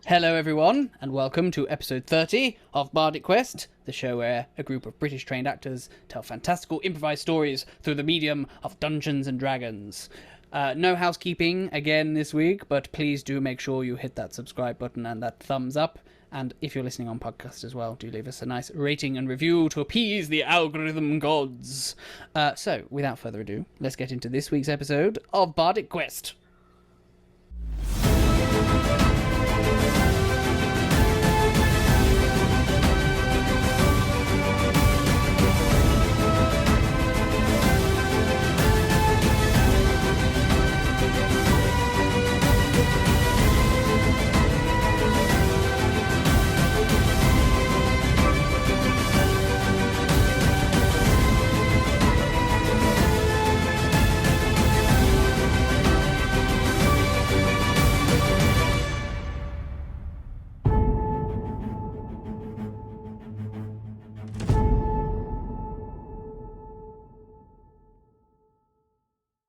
Hello everyone, and welcome to episode 30 of Bardic Quest, the show where a group of British trained actors tell fantastical improvised stories through the medium of Dungeons and Dragons. No housekeeping again this week, but please do make sure you hit that subscribe button and that thumbs up. And if you're listening on podcast as well, do leave us a nice rating and review to appease the algorithm gods. So, without further ado, let's get into this week's episode of Bardic Quest.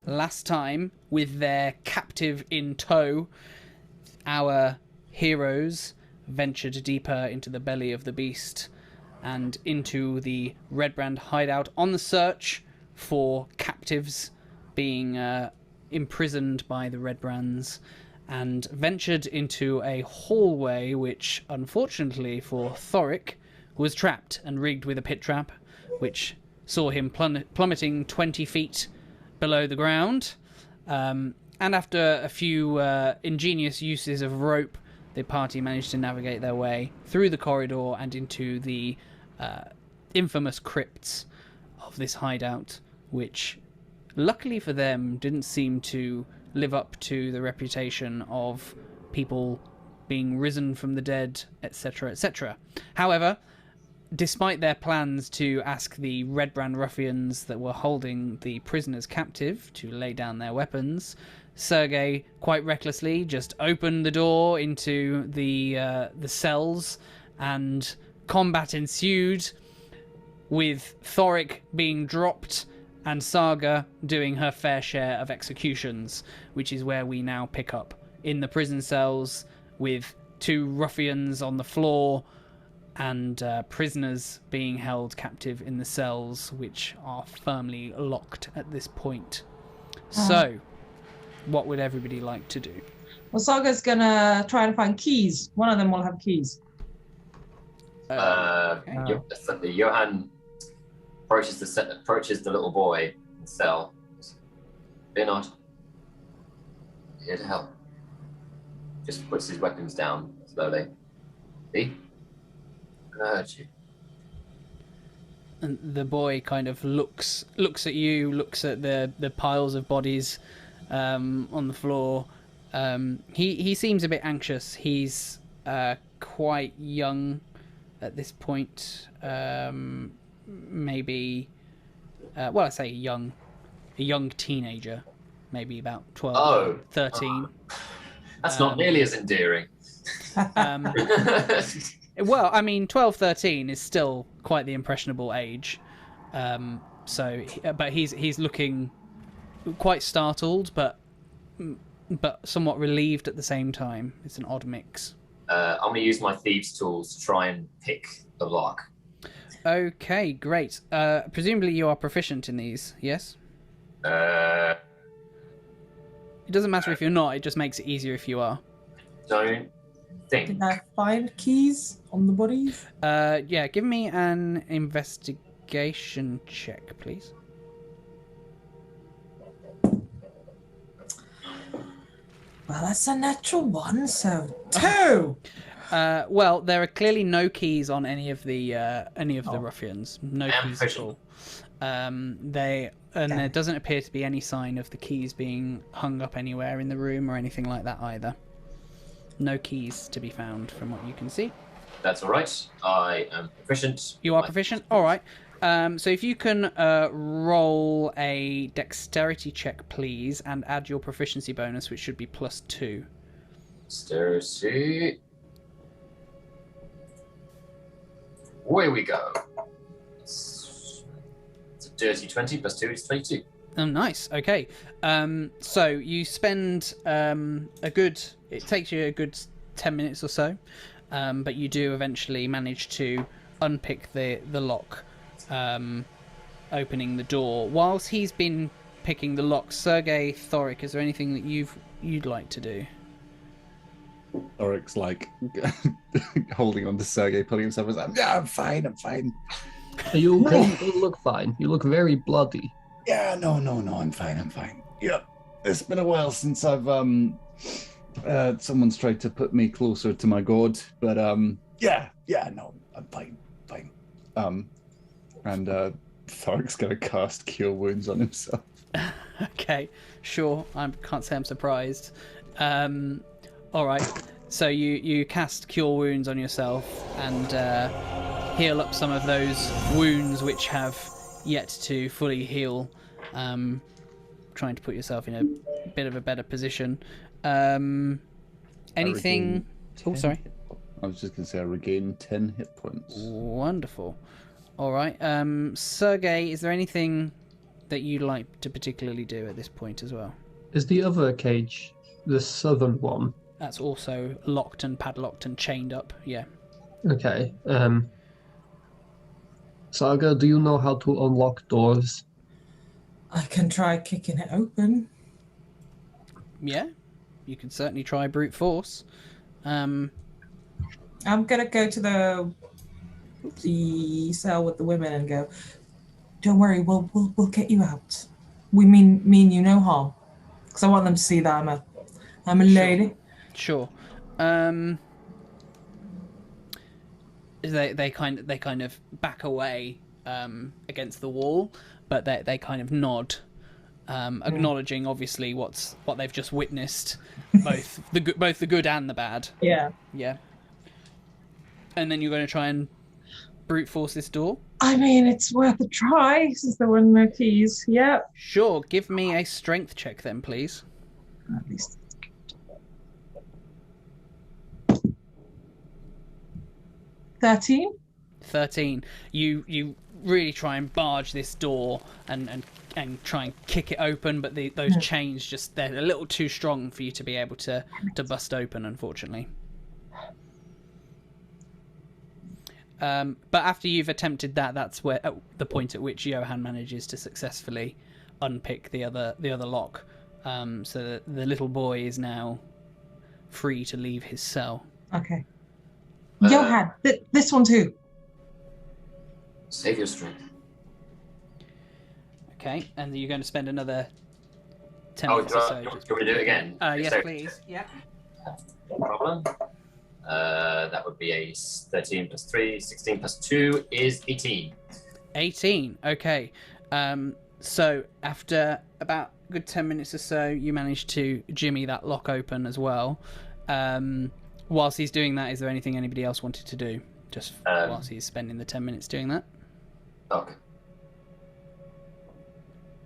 Last time, with their captive in tow, our heroes ventured deeper into the belly of the beast and into the Redbrand hideout on the search for captives being imprisoned by the Redbrands, and ventured into a hallway which, unfortunately for Thorik, was trapped and rigged with a pit trap, which saw him plummeting 20 feet below the ground, and after a few ingenious uses of rope, the party managed to navigate their way through the corridor and into the infamous crypts of this hideout, which, luckily for them, didn't seem to live up to the reputation of people being risen from the dead, etc., etc. However, despite their plans to ask the Redbrand ruffians that were holding the prisoners captive to lay down their weapons, Sergei quite recklessly just opened the door into the cells, and combat ensued, with Thorik being dropped and Saga doing her fair share of executions, which is where we now pick up in the prison cells with two ruffians on the floor and prisoners being held captive in the cells, which are firmly locked at this point. So, what would everybody like to do? Well, Saga's gonna try and find keys. One of them will have keys. Johann approaches the little boy in the cell. Leonard, here to help. Just puts his weapons down slowly. See? I heard you. And the boy kind of looks at you, looks at the piles of bodies on the floor. He seems a bit anxious. He's quite young at this point. Maybe, I say a young teenager, maybe about 12, 13. That's not nearly as endearing. Well, I mean, 12, 13 is still quite the impressionable age. But he's looking quite startled, but somewhat relieved at the same time. It's an odd mix. I'm going to use my thieves' tools to try and pick the lock. Okay, great. Presumably you are proficient in these, yes? It It doesn't matter if you're not, it just makes it easier if you are. Don't think. Did I find keys on the bodies? Yeah, give me an investigation check, please. Well, that's a natural one, so 2! Well, there are clearly no keys on any of the ruffians. No keys at all. There doesn't appear to be any sign of the keys being hung up anywhere in the room or anything like that either. No keys to be found from what you can see. That's all right. I am proficient. You are proficient? All right. So if you can roll a dexterity check, please, and add your proficiency bonus, which should be +2. Dexterity. Away we go. It's a dirty 20 plus 2 is 22. Oh, nice. Okay. So you spend it takes you a good 10 minutes or so, but you do eventually manage to unpick the lock, opening the door. Whilst he's been picking the lock, Sergei, Thorik, is there anything that you'd like to do? Thorik's like holding on to Sergei, pulling himself as yeah, I'm fine. Are you okay? You don't look fine. You look very bloody. Yeah, no, I'm fine. Yeah, it's been a while since I've someone's tried to put me closer to my god, but yeah, no, I'm fine. And Thorik's gonna cast Cure Wounds on himself. Okay, sure. I can't say I'm surprised. All right. So you cast Cure Wounds on yourself and heal up some of those wounds which have yet to fully heal. Trying to put yourself in a bit of a better position. Anything? Oh, sorry. I was just gonna say I regain 10 hit points. Wonderful. All right. Sergei, is there anything that you'd like to particularly do at this point as well? Is the other cage the southern one? That's also locked and padlocked and chained up, yeah. Okay. Saga, do you know how to unlock doors? I can try kicking it open. Yeah, you can certainly try brute force. I'm gonna go to the cell with the women and go, don't worry, we'll get you out. We mean you no harm. Because I want them to see that I'm a lady. Sure. They kind of back away against the wall, but they kind of nod, acknowledging obviously what they've just witnessed, both the good and the bad. Yeah. Yeah. And then you're going to try and brute force this door? I mean, it's worth a try, since there were no keys. Yep. Sure. Give me a strength check then, please. At least. 13. You really try and barge this door and try and kick it open, but those chains they're a little too strong for you to be able to bust open, unfortunately. But after you've attempted that's where the point at which Johann manages to successfully unpick the other lock, so that the little boy is now free to leave his cell. Okay. Johann, this one too. Save your strength. Okay, and you're going to spend another 10 Oh, minutes do or you so. want me to do it again? Yes, So- please. Yeah. No problem. That would be a 13 plus 3, 16 plus 2 is 18. 18. Okay. So after about a good 10 minutes or so, you manage to jimmy that lock open as well. Whilst he's doing that, is there anything anybody else wanted to do? Just whilst he's spending the 10 minutes doing that? Okay.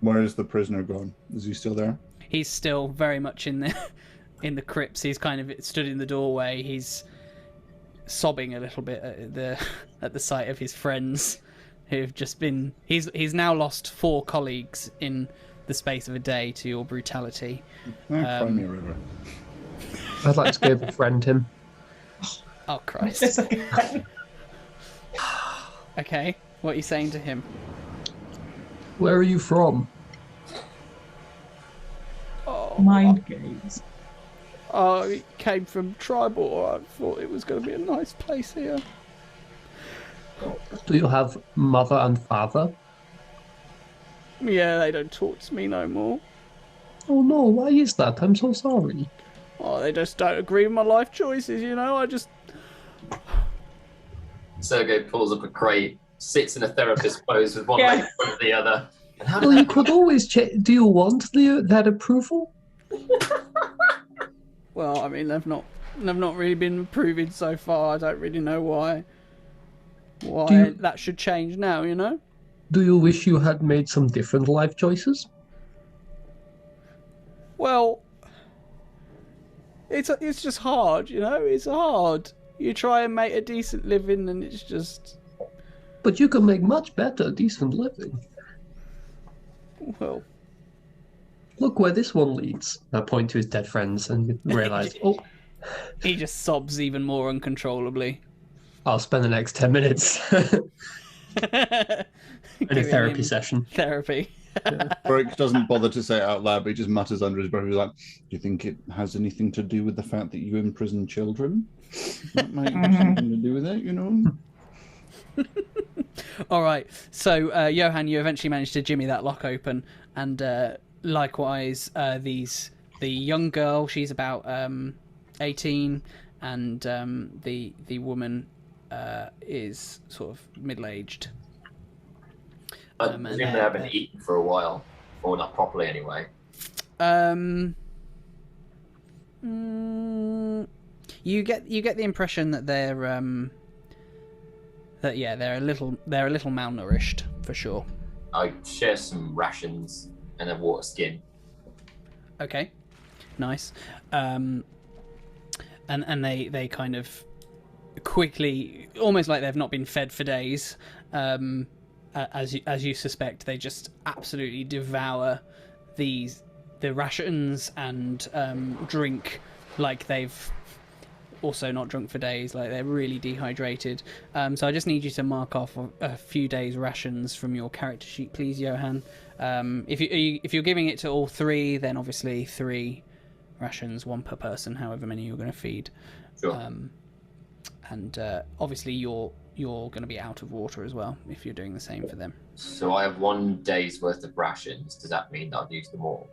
Where is the prisoner gone? Is he still there? He's still very much in the crypts. He's kind of stood in the doorway. He's sobbing a little bit at the sight of his friends who've just been. He's now lost 4 colleagues in the space of a day to your brutality. Cry me a river. I'd like to go befriend him. Oh Christ! It's okay. Okay, what are you saying to him? Where are you from? Mind games. I came from Tribal. I thought it was going to be a nice place here. Do you have mother and father? Yeah, they don't talk to me no more. Oh no, why is that? I'm so sorry. Oh, they just don't agree with my life choices, you know? Sergei pulls up a crate, sits in a therapist pose with one leg in front of the other. And how Well, did you that could always check. Do you want that approval? Well, I mean, they've not really been proven so far. I don't really know why that should change now, you know? Do you wish you had made some different life choices? Well, it's just hard, you know? It's hard. You try and make a decent living and it's just... But you can make much better decent living. Well... Look where this one leads. I point to his dead friends and realize, oh, He just sobs even more uncontrollably. I'll spend the next 10 minutes in a Giving therapy him session. Therapy. Thorik doesn't bother to say it out loud, but he just mutters under his breath. He's like, "Do you think it has anything to do with the fact that you imprison children? That might have something to do with it, you know?" All right. So, Johann, you eventually managed to jimmy that lock open, and likewise, the young girl, she's about 18, and the woman is sort of middle-aged. I presume they haven't eaten for a while, or not properly anyway. You get the impression that they're they're a little malnourished for sure. I share some rations and a water skin. Okay, nice. And they kind of quickly, almost like they've not been fed for days. As you suspect, they just absolutely devour the rations and drink like they've also not drunk for days, like they're really dehydrated. So I just need you to mark off a few days' rations from your character sheet, please, Johann. If you're giving it to all three, then obviously 3 rations, 1 per person, however many you're going to feed. Sure. And obviously you're going to be out of water as well if you're doing the same for them. So I have 1 day's worth of rations. Does that mean that I've used them all?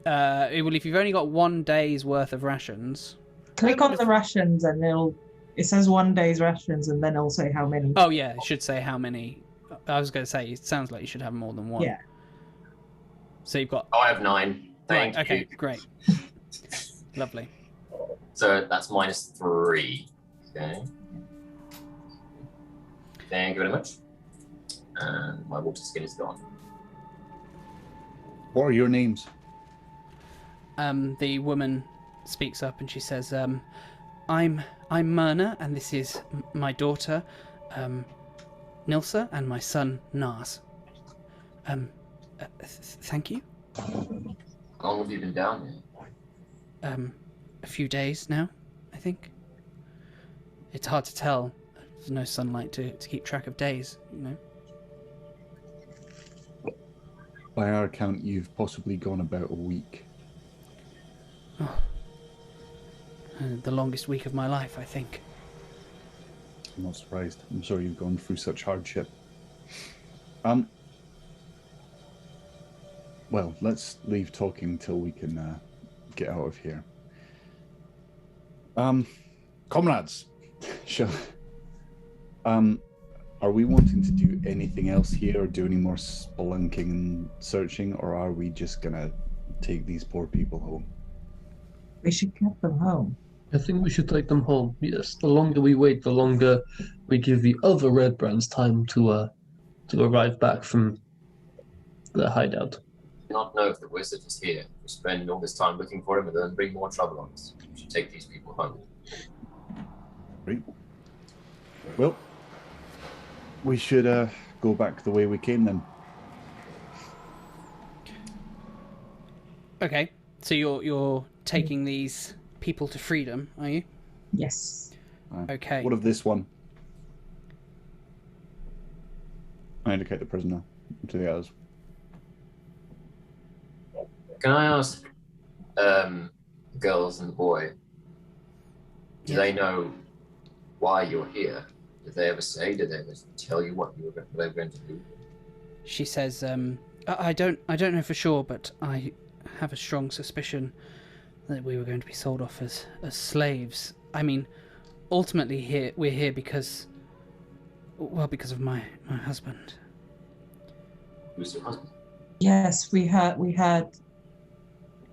Well, if you've only got 1 day's worth of rations... Click on the rations and it says 1 day's rations and then it'll say how many. Oh yeah, it should say how many. I was going to say, it sounds like you should have more than 1. Yeah. So you've got... Oh, I have 9. Thank you. Okay, great. Lovely. So that's -3. Okay. Thank you very much. And my water skin is gone. What are your names? The woman speaks up and she says, I'm Myrna, and this is my daughter, Nilsa, and my son, Nars. Thank you. How long have you been down here? A few days now, I think. It's hard to tell. There's no sunlight to keep track of days, you know. By our account, you've possibly gone about a week. Oh. The longest week of my life, I think. I'm not surprised. I'm sorry you've gone through such hardship. Well, let's leave talking till we can get out of here. Comrades, are we wanting to do anything else here, or do any more spelunking and searching, or are we just gonna take these poor people home? We should get them home. I think we should take them home. Yes, the longer we wait, the longer we give the other Redbrands time to arrive back from their hideout. I do not know if the wizard is here. We spend all this time looking for him and then bring more trouble on us. We should take these people home. Right. Well, we should go back the way we came then. Okay, so you're taking these people to freedom, are you? Yes. Okay. What of this one? I indicate the prisoner to the others. Can I ask the girls and the boy, do they know why you're here? Did they ever say? Did they ever tell you what they were going to do? She says, I don't know for sure, but I have a strong suspicion that we were going to be sold off as slaves. I mean, ultimately we're here because of my husband. Who's your husband? Yes, we heard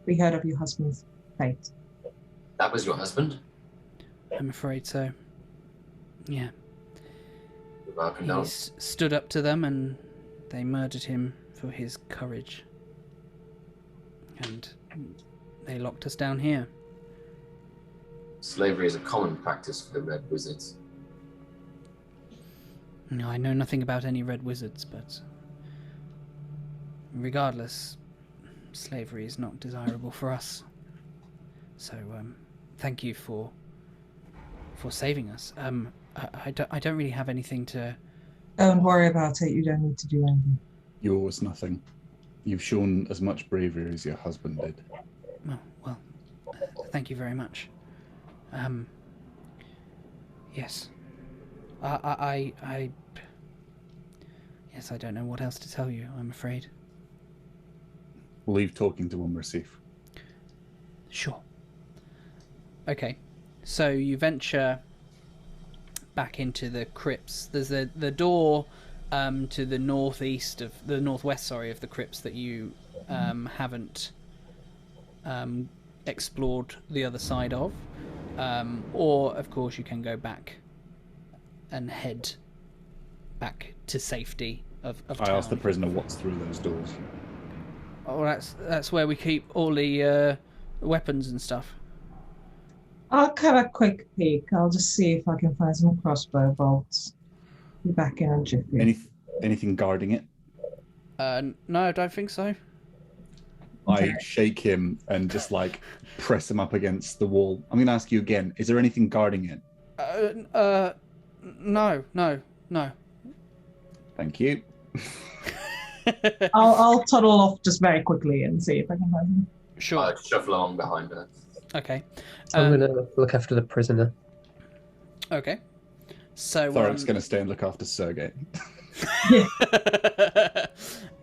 of your husband's fate. That was your husband? I'm afraid so. Yeah. He Stood up to them and they murdered him for his courage. And they locked us down here. Slavery is a common practice for the Red Wizards. No, I know nothing about any red wizards, but regardless, slavery is not desirable for us. So, thank you for saving us. I don't really have anything to... Don't worry about it. You don't need to do anything. Yours, nothing. You've shown as much bravery as your husband did. Oh, well, thank you very much. Yes. Yes, I don't know what else to tell you, I'm afraid. We'll leave talking to when we're safe. Sure. Okay, so you venture back into the crypts. There's the door to the northwest of the crypts that you haven't explored the other side of, or of course you can go back and head back to safety of I town. asked the prisoner what's through those doors. Oh, that's where we keep all the weapons and stuff. I'll have a quick peek. I'll just see if I can find some crossbow bolts. Be back in a jiffy. Anything guarding it? No, I don't think so. I shake him and just like press him up against the wall. I'm going to ask you again. Is there anything guarding it? No. Thank you. I'll toddle off just very quickly and see if I can find them. Sure. I'd shuffle along behind her. Okay. I'm going to look after the prisoner. Okay. So Thorik's going to stay and look after Sergei.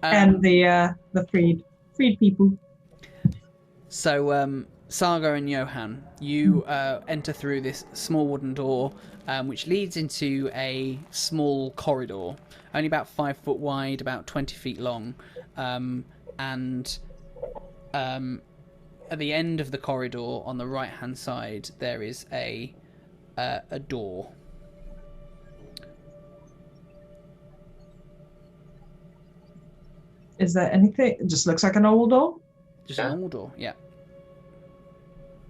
And the freed people. So Saga and Johann, you enter through this small wooden door, which leads into a small corridor, only about 5 foot wide, about 20 feet long, and at the end of the corridor, on the right-hand side, there is a door. Is there anything? It just looks like an old door. Just a normal door, yeah.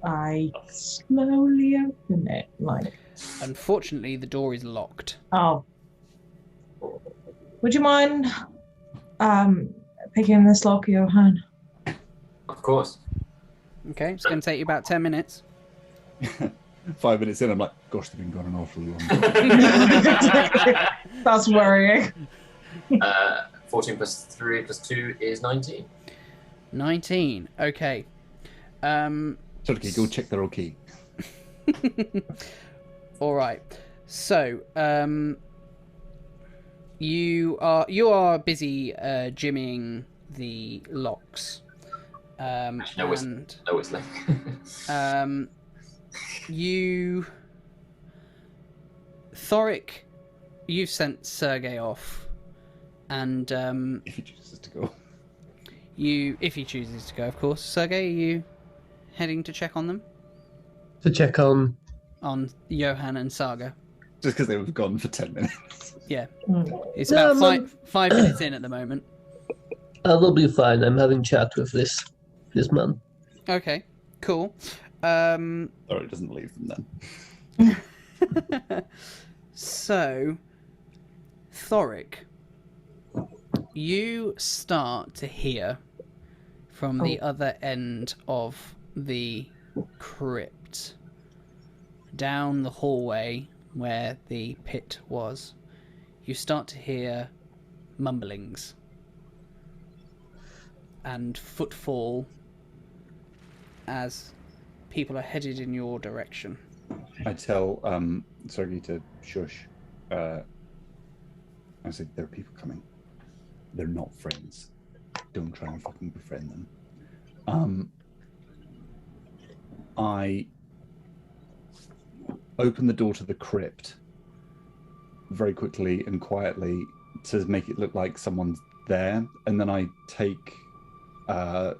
I slowly open it, like... Unfortunately, the door is locked. Oh. Would you mind picking this lock, Johann? Of course. Okay, it's going to take you about 10 minutes. 5 minutes in, I'm like, gosh, they've been gone an awfully long time. That's worrying. 14 plus 3 plus 2 is 19. 19, okay. Sergei, go check they're okay. All right. So, you are busy jimmying the locks. No whistling. Thorik, you've sent Sergei off, and If he chooses to go. if he chooses to go, of course. Sergei, are you heading to check on them? To check on Johann and Saga. Just because they were gone for 10 minutes. Yeah, it's about five minutes in at the moment. they'll be fine. I'm having chat with this man. Okay, cool. Sorry, it doesn't leave them then. So, Thorik, you start to hear from the other end of the crypt, down the hallway where the pit was. You start to hear mumblings and footfall as people are headed in your direction. I tell Sergei to shush. I said, there are people coming. They're not friends. Don't try and fucking befriend them. I open the door to the crypt very quickly and quietly to make it look like someone's there, and then I take the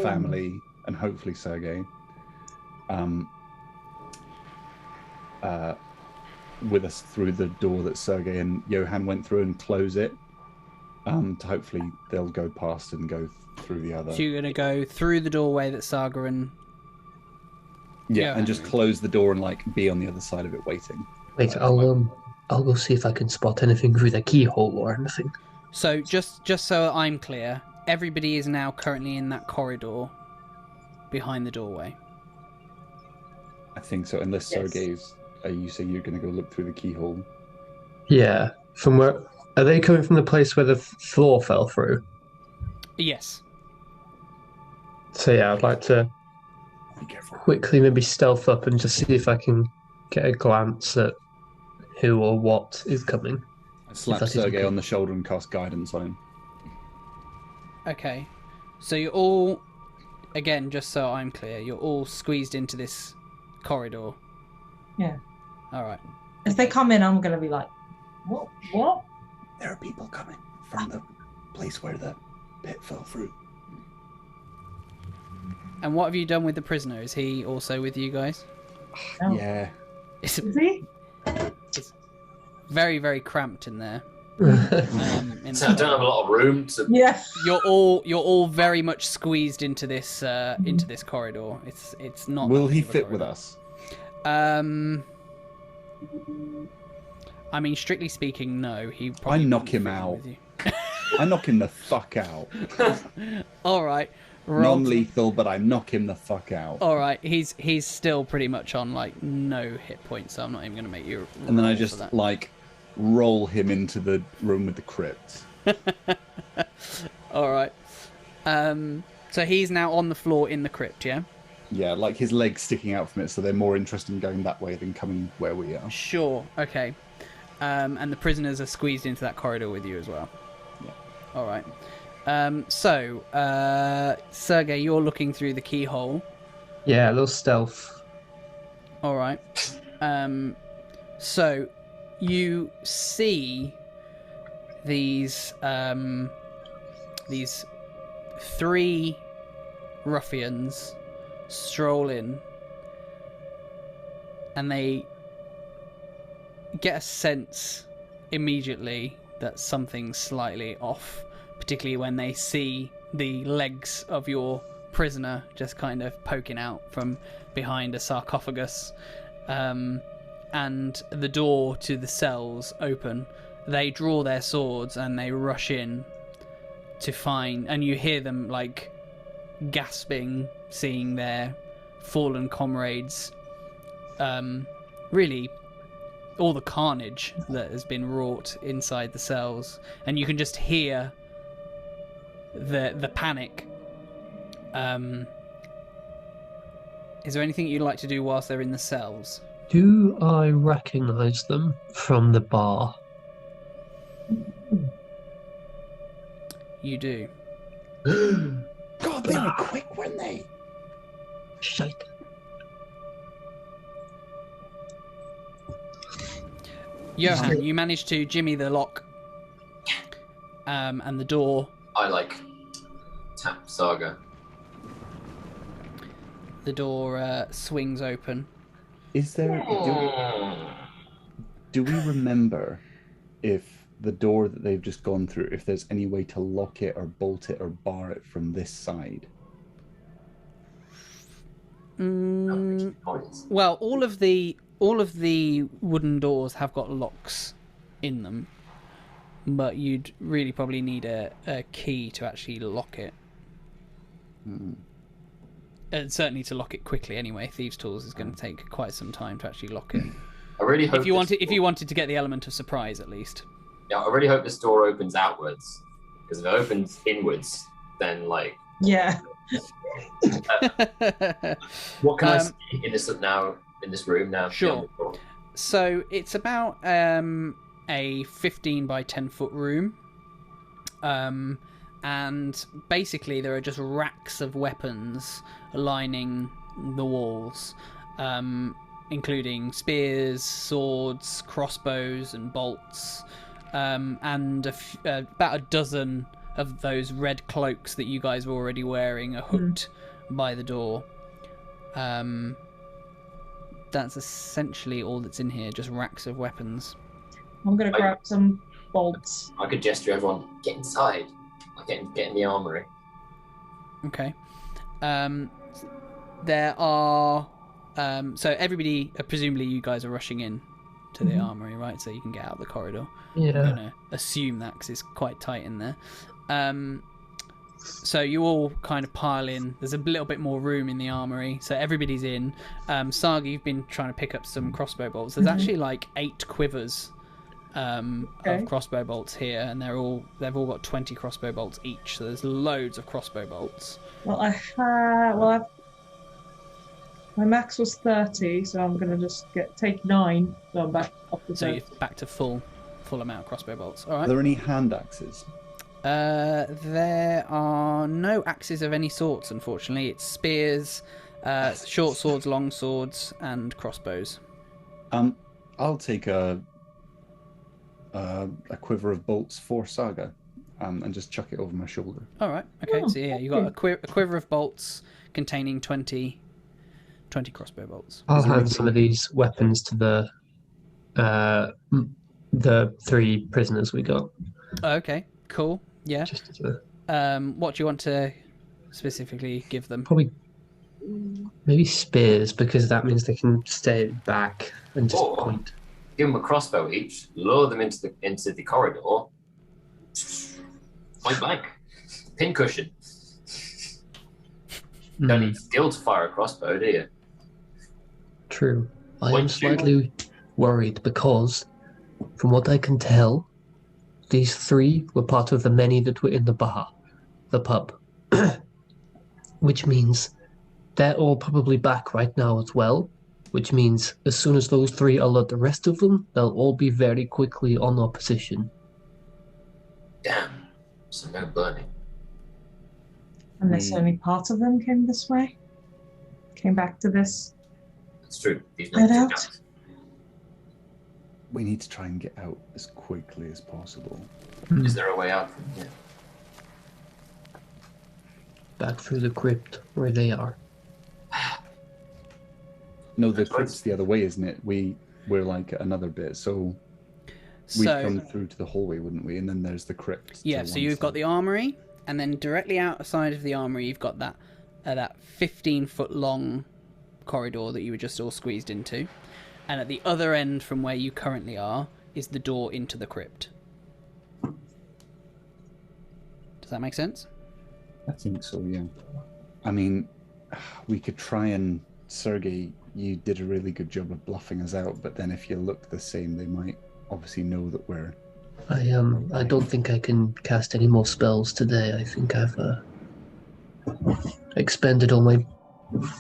family and hopefully Sergei with us through the door that Sergei and Johann went through and close it. To hopefully they'll go past and go through the other. So you're going to go through the doorway that Saga and... Yeah, and just close the door and like be on the other side of it waiting. Wait, I'll go see if I can spot anything through the keyhole or anything. So just so I'm clear, everybody is now currently in that corridor behind the doorway. I think so. Unless Yes. Sergei's, you say you're going to go look through the keyhole. Yeah. From where are they coming from? The place where the floor fell through. Yes. So yeah, I'd like to Be careful. quickly maybe stealth up and just see if I can get a glance at who or what is coming. I slap that is Sergei okay. on the shoulder and cast guidance on him. Okay. So you're all, again, just so I'm clear, you're all squeezed into this corridor. Yeah. All right. If they come in, I'm gonna be like, what? What? There are people coming from the place where the pit fell through. And what have you done with the prisoner? Is he also with you guys? No. Yeah. It's Is he? very, very cramped in there. So I don't have a lot of room to. Yeah. You're all very much squeezed into this corridor. It's not. Will that he big of a fit with corridor. us? I mean, strictly speaking, no. He probably I knock wouldn't him fit in out. with you. I knock him the fuck out. All right. Roll to- Non-lethal, but I knock him the fuck out. All right. He's still pretty much on like no hit points, so I'm not even going to make you. And then I roll for just that. like roll him into the room with the crypt. All right. So he's now on the floor in the crypt, yeah? Yeah, like his legs sticking out from it, so they're more interested in going that way than coming where we are. Sure. Okay. And the prisoners are squeezed into that corridor with you as well. Yeah. All right. So, Sergei, you're looking through the keyhole. Yeah, a little stealth. All right. So you see these three ruffians stroll in, and they get a sense immediately that something's slightly off, particularly when they see the legs of your prisoner just kind of poking out from behind a sarcophagus, and the door to the cells open. They draw their swords and they rush in to find, and you hear them like gasping, seeing their fallen comrades. Really, all the carnage that has been wrought inside the cells, and you can just hear the panic. Is there anything you'd like to do whilst they're in the cells? Do I recognise them from the bar? You do. God, they were quick, weren't they? Shite. Johann, you managed to jimmy the lock, and the door. I like tap Saga. The door swings open. Is there? Do we remember if the door that they've just gone through, if there's any way to lock it or bolt it or bar it from this side? Well, all of the wooden doors have got locks in them, but you'd really probably need a key to actually lock it. Certainly to lock it quickly. Anyway, Thieves' Tools is going to take quite some time to actually lock it. I really hope If you wanted to get the element of surprise, at least. Yeah, I really hope this door opens outwards, because if it opens inwards, then like. Yeah. What can I see in this room now? Sure. So it's about a 15 by 10 foot room, and basically there are just racks of weapons lining the walls, including spears, swords, crossbows, and bolts, and about a dozen of those red cloaks that you guys were already wearing are hooked by the door. That's essentially all that's in here, just racks of weapons. I'm gonna grab some bolts. I could gesture everyone, get inside. Like get in the armory. Okay. There are... so everybody, presumably you guys are rushing in to the armory, right? So you can get out the corridor. Yeah. I'm going to assume that because it's quite tight in there. So you all kind of pile in. There's a little bit more room in the armory, so everybody's in. Saga, you've been trying to pick up some crossbow bolts. There's actually like 8 quivers of crossbow bolts here, and they've all got 20 crossbow bolts each. So there's loads of crossbow bolts. Well, my max was 30, so I'm gonna just take 9. So I'm back up to 30. So you're back to full amount of crossbow bolts. All right. Are there any hand axes? There are no axes of any sorts, unfortunately. It's spears, short swords, long swords, and crossbows. I'll take a quiver of bolts for Saga, and just chuck it over my shoulder. All right. Okay. So yeah, you got a quiver of bolts containing 20 crossbow bolts. I'll hand some of these weapons to the 3 prisoners we got. Okay. Cool. Yeah. Just to... What do you want to specifically give them? Probably maybe spears, because that means they can stay back and just point. Give them a crossbow each, lower them into the corridor, point blank, pincushion. Don't need skill to fire a crossbow, do you? True. I am slightly worried because, from what I can tell, these 3 were part of the many that were in the bar, the pub. Which means they're all probably back right now as well. Which means as soon as those 3 alert the rest of them, they'll all be very quickly on our position. Damn. So no burning. Unless only part of them came this way. Came back to this. That's true. These Get men out. We need to try and get out as quickly as possible. Is there a way out from here? Back through the crypt where they are. No, the crypt's the other way, isn't it? We're like at another bit, so we'd come through to the hallway, wouldn't we? And then there's the crypt. Yeah, so you've got the armory, and then directly outside of the armory, you've got that 15-foot long corridor that you were just all squeezed into. And at the other end from where you currently are is the door into the crypt. Does that make sense? I think so, yeah. I mean, we could try and... Sergei, you did a really good job of bluffing us out, but then if you look the same, they might obviously know that we're... I don't think I can cast any more spells today. I think I've expended all my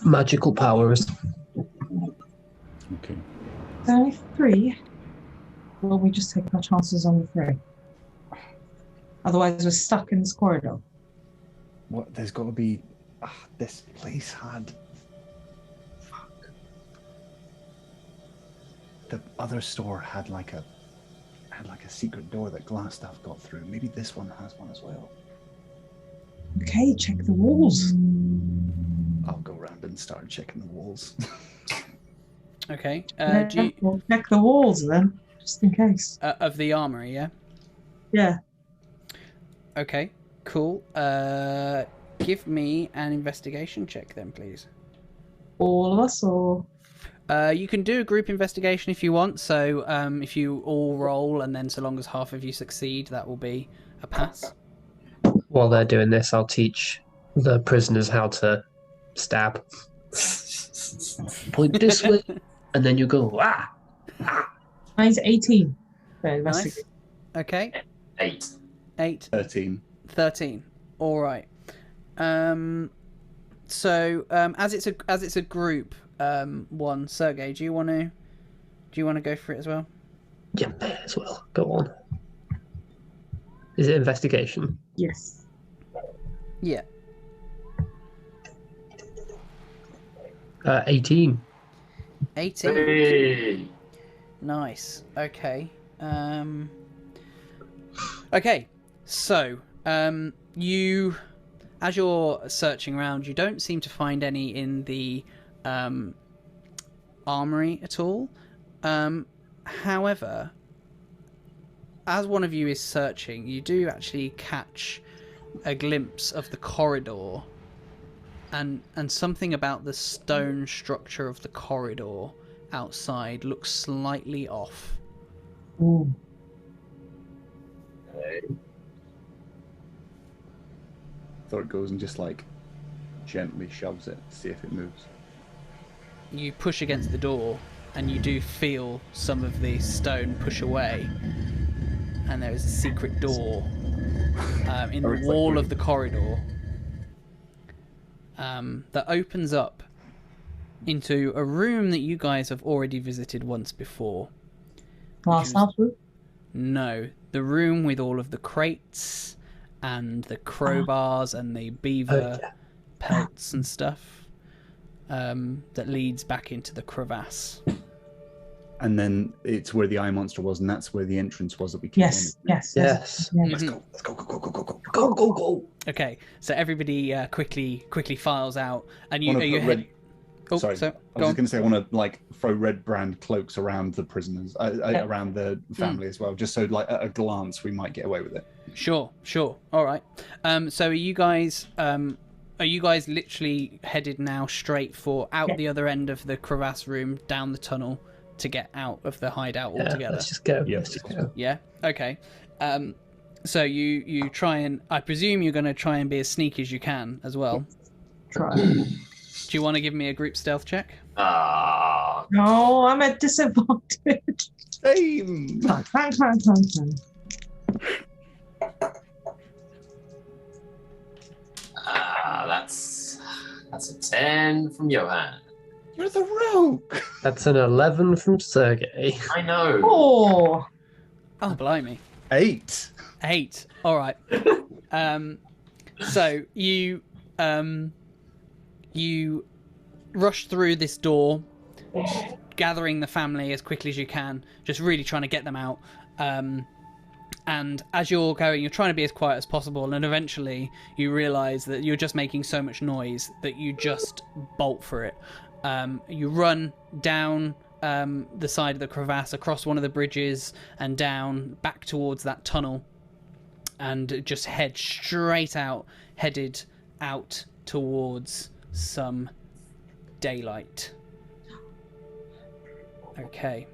magical powers. Okay. There are only 3. Well, we just take our chances on the 3. Otherwise, we're stuck in this corridor. What? There's got to be... this place had... Fuck. The other store had like a secret door that glass staff got through. Maybe this one has one as well. Okay, check the walls. I'll go round and start checking the walls. Okay. We'll check the walls then, just in case. Of the armory, yeah? Yeah. Okay, cool. Give me an investigation check then, please. All of us, or... You can do a group investigation if you want, so if you all roll and then so long as half of you succeed, that will be a pass. While they're doing this, I'll teach the prisoners how to stab. Point this way, and then you go, ah! Mine's 18. Nice. Okay. 8. 13. All right. So as it's a group one, Sergei, do you want to go for it as well? Yeah, may as well. Go on. Is it investigation? Yes. Yeah. 18. 18. Hey. Nice. Okay. Okay. So, you, as you're searching around, you don't seem to find any in the armory at all. However, as one of you is searching, you do actually catch a glimpse of the corridor, and something about the stone structure of the corridor outside looks slightly off. Ooh. Thorik goes and just like gently shoves it to see if it moves. You push against the door, and you do feel some of the stone push away, and there is a secret door in the wall of the corridor that opens up into a room that you guys have already visited once before. Last room? No, the room with all of the crates and the crowbars and the beaver pelts and stuff that leads back into the crevasse. And then it's where the eye monster was, and that's where the entrance was that we came in. Yes. Let's go. Go. Okay, so everybody quickly files out, and you Sorry, I was just going to say I want to like throw Redbrand cloaks around the prisoners, around the family as well, just so like at a glance we might get away with it. Sure. All right. So are you guys literally headed now straight for out the other end of the crevasse room, down the tunnel to get out of the hideout altogether? Let's just go. Yeah, Let's just go. Yeah. Okay. So you try and I presume you're going to try and be as sneaky as you can as well. Try. Do you want to give me a group stealth check? No, I'm at disadvantage. Same. That's a 10 from Johann. You're the rogue. That's an 11 from Sergei. I know. Oh, Blimey. 8. 8. All right. So you rush through this door, gathering the family as quickly as you can, just really trying to get them out. And as you're going, you're trying to be as quiet as possible, and eventually you realise that you're just making so much noise that you just bolt for it. You run down the side of the crevasse, across one of the bridges, and down back towards that tunnel, and just headed out towards some daylight. Okay.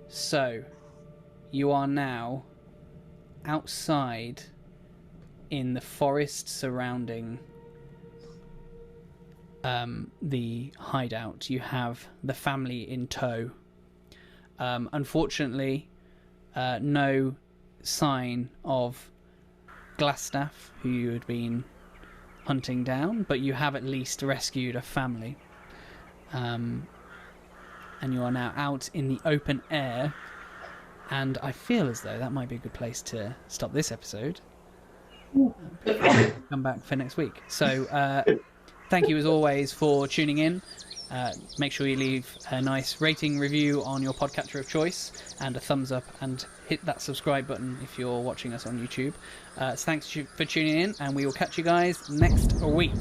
So, you are now outside in the forest surrounding the hideout. You have the family in tow. Unfortunately, no sign of Glassstaff, who you had been hunting down, but you have at least rescued a family. And you are now out in the open air, and I feel as though that might be a good place to stop this episode. Come back for next week. So thank you as always for tuning in. Make sure you leave a nice rating review on your podcatcher of choice and a thumbs up, and hit that subscribe button if you're watching us on YouTube. So thanks for tuning in, and we will catch you guys next week.